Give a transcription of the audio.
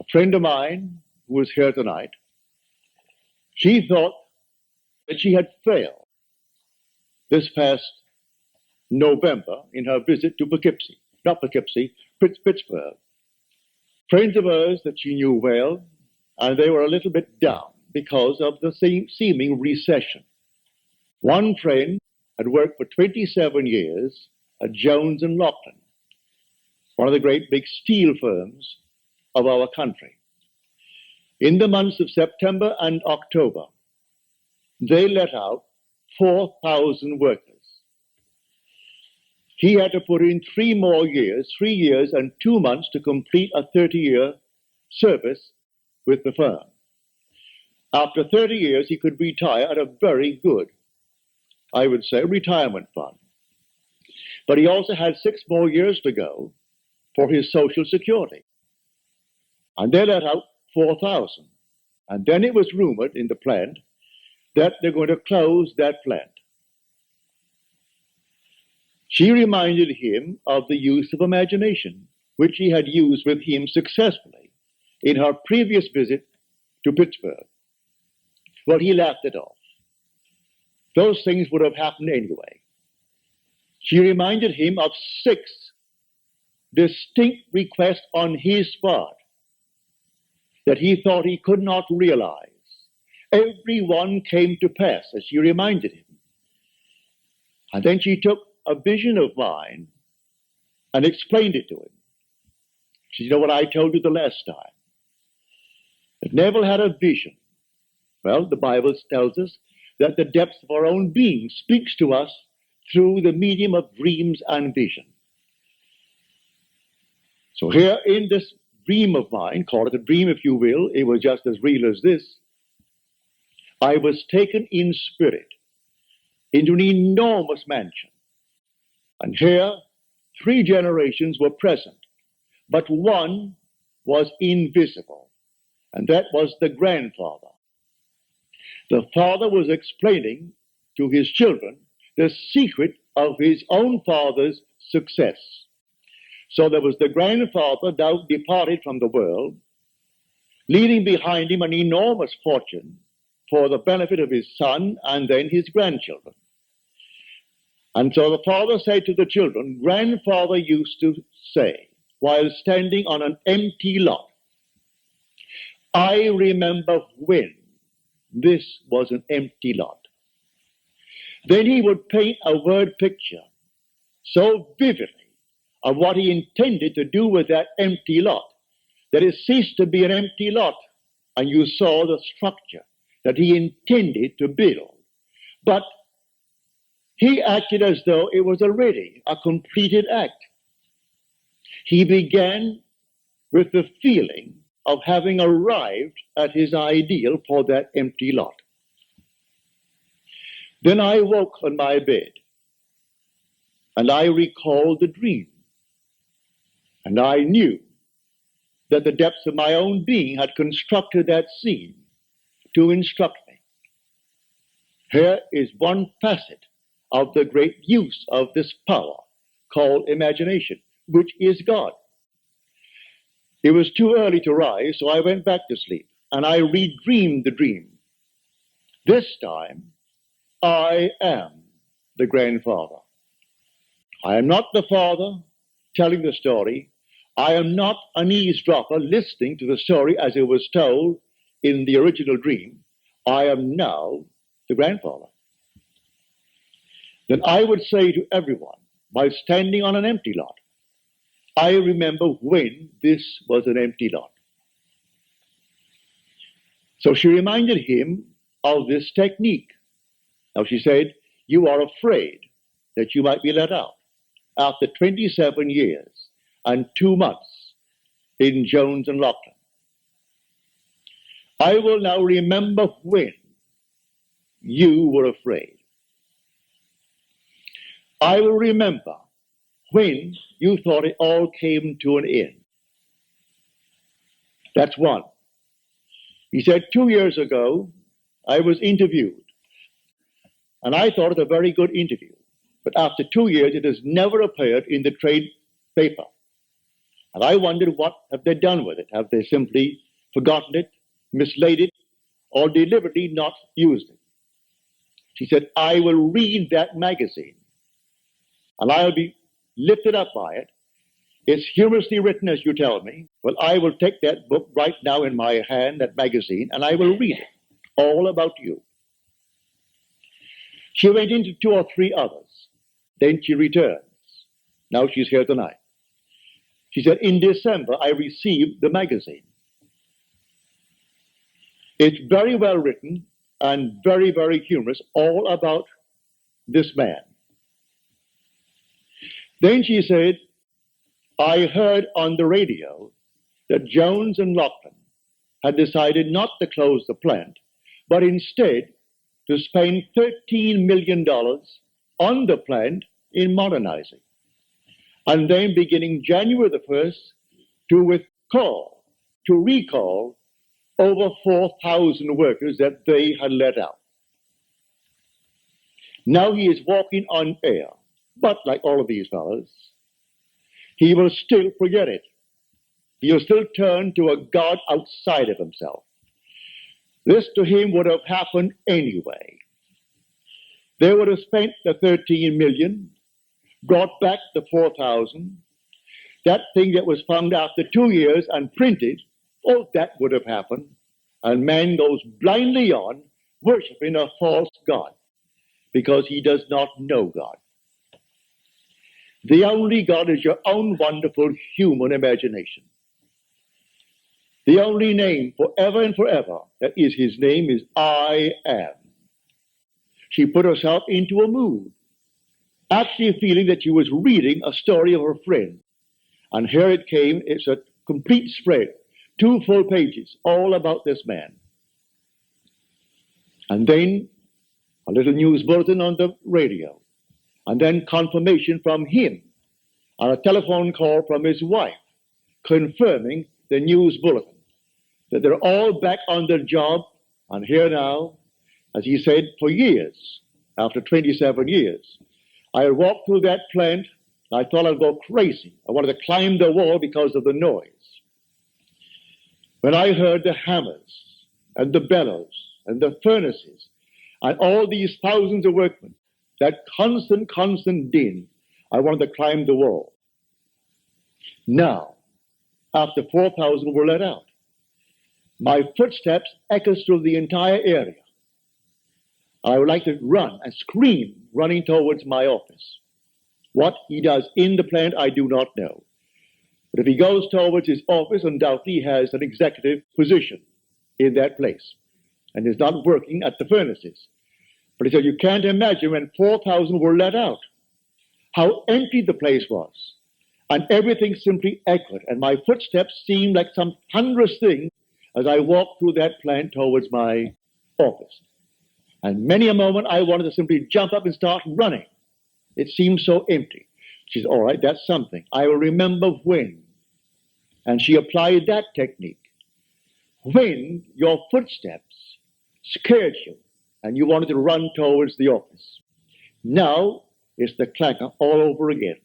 A friend of mine who was here tonight, she thought that she had failed this past November in her visit to Pittsburgh. Friends of hers that she knew well, and they were a little bit down because of the seeming recession. One friend had worked for 27 years at Jones and Loughlin, one of the great big steel firms of our country. In the months of September and October, they let out 4,000 workers. He had to put in 3 years and 2 months to complete a 30-year service with the firm. After 30 years, he could retire at a very good, I would say, retirement fund. But he also had 6 more years to go for his Social Security. And they let out 4,000. And then it was rumored in the plant that they're going to close that plant. She reminded him of the use of imagination, which he had used with him successfully in her previous visit to Pittsburgh. Well, he laughed it off. Those things would have happened anyway. She reminded him of 6 distinct requests on his part that he thought he could not realize. Every one came to pass, as she reminded him. And then she took a vision of mine and explained it to him. She said, you know what I told you the last time? That Neville had a vision. Well, the Bible tells us that the depths of our own being speaks to us through the medium of dreams and vision. So here in this dream of mine, call it a dream if you will, it was just as real as this, I was taken in spirit into an enormous mansion. And here, 3 generations were present, but one was invisible, and that was the grandfather. The father was explaining to his children the secret of his own father's success. So there was the grandfather now departed from the world, leaving behind him an enormous fortune for the benefit of his son and then his grandchildren. And so the father said to the children, grandfather used to say, while standing on an empty lot, I remember when this was an empty lot. Then he would paint a word picture so vividly of what he intended to do with that empty lot, that it ceased to be an empty lot, and you saw the structure that he intended to build. But he acted as though it was already a completed act. He began with the feeling of having arrived at his ideal for that empty lot. Then I woke on my bed, and I recalled the dream. And I knew that the depths of my own being had constructed that scene to instruct me. Here is one facet of the great use of this power called imagination, which is God. It was too early to rise, so I went back to sleep, and I redreamed the dream. This time, I am the grandfather. I am not the father telling the story. I am not an eavesdropper listening to the story as it was told in the original dream. I am now the grandfather. Then I would say to everyone, by standing on an empty lot, I remember when this was an empty lot. So she reminded him of this technique. Now she said, you are afraid that you might be let out after 27 years and 2 months in Jones and Loughlin. I will now remember when you were afraid. I will remember when you thought it all came to an end. That's one. He said 2 years ago, I was interviewed, and I thought it a very good interview. But after 2 years, it has never appeared in the trade paper. And I wondered, what have they done with it? Have they simply forgotten it, mislaid it, or deliberately not used it? She said, I will read that magazine, and I'll be lifted up by it. It's humorously written, as you tell me. Well, I will take that book right now in my hand, that magazine, and I will read it, all about you. She went into 2 or 3 others. Then she returns. Now she's here tonight. She said, in December, I received the magazine. It's very well written and very, very humorous, all about this man. Then she said, I heard on the radio that Jones and Lachlan had decided not to close the plant, but instead to spend $13 million on the plant in modernizing. And then beginning January the 1st, to recall over 4,000 workers that they had let out. Now he is walking on air, but like all of these fellows, he will still forget it. He will still turn to a God outside of himself. This to him would have happened anyway. They would have spent the 13 million, brought back the 4,000. That thing that was found after 2 years and printed, oh, that would have happened. And man goes blindly on worshiping a false God because he does not know God. The only God is your own wonderful human imagination. The only name forever and forever that is his name is I am. She put herself into a mood, actually feeling that she was reading a story of her friend. And here it came. It's a complete spread, 2 full pages, all about this man. And then a little news bulletin on the radio. And then confirmation from him, and a telephone call from his wife, confirming the news bulletin, that they're all back on their job, and here now, as he said, for years, after 27 years. I walked through that plant, and I thought I'd go crazy. I wanted to climb the wall because of the noise. When I heard the hammers, and the bellows, and the furnaces, and all these thousands of workmen, that constant din, I wanted to climb the wall. Now, after 4,000 were let out, my footsteps echoes through the entire area. I would like to run and scream, running towards my office. What he does in the plant, I do not know. But if he goes towards his office, undoubtedly he has an executive position in that place and is not working at the furnaces. But he said, you can't imagine when 4,000 were let out, how empty the place was. And everything simply echoed. And my footsteps seemed like some thunderous thing as I walked through that plant towards my office. And many a moment I wanted to simply jump up and start running. It seemed so empty. She said, all right, that's something. I will remember when. And she applied that technique. When your footsteps scared you and you wanted to run towards the office. Now it's the clangor all over again.